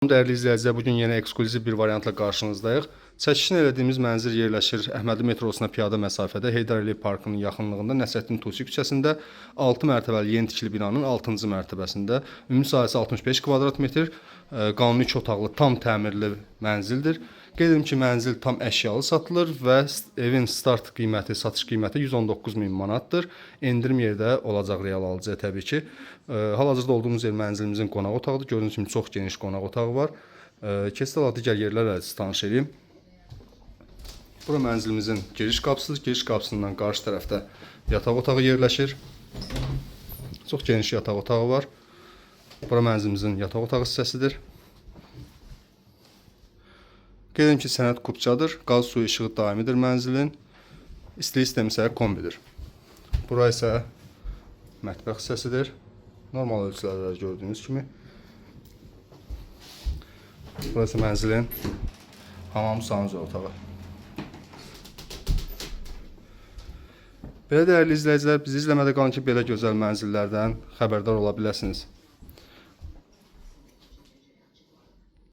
Dəyərli izləyicilər, bugün yenə eksklüziv bir variantla qarşınızdayıq. Çəkişini elədiyimiz mənzil yerləşir Əhmədi metrosuna piyada məsafədə Heydər Əliyev parkının yaxınlığında Nəsrəddin Tusi küçəsində 6 mərtəbəli yeni tikili binanın 6-cı mərtəbəsində. Ümumi sahəsi 65 kvadrat metr, qanuni 2 otaqlı tam təmirli mənzildir. Qeyd edim ki, mənzil tam əşyalı satılır və evin start qiyməti, satış qiyməti 119 min manatdır. Endirim yerdə olacaq real alıcıya təbii ki. Hal-hazırda olduğumuz yer mənzilimizin qonaq otağıdır. Gördüyünüz kimi çox geniş qonaq otağı var. Keçid digər yerlərlə tanış edeyim. Bura mənzilimizin giriş qapısıdır. Giriş qapısından qarşı tərəfdə yataq otağı yerləşir. Çox geniş yataq otağı var. Bura mənzilimizin yataq otağı hissəsidir. Qeyd edim ki, sənəd kupçadır. Qaz, suyu, işığı daimidir mənzilin. İstilik sistemi isə kombidir. Bura isə mətbəx hissəsidir. Normal ölçülərdə gördüyünüz kimi. Burası mənzilin hamam sanuzor otağı. Belə dəyərli izləyicilər, bizi izləmədə qalın ki, belə gözəl mənzillərdən xəbərdar ola biləsiniz.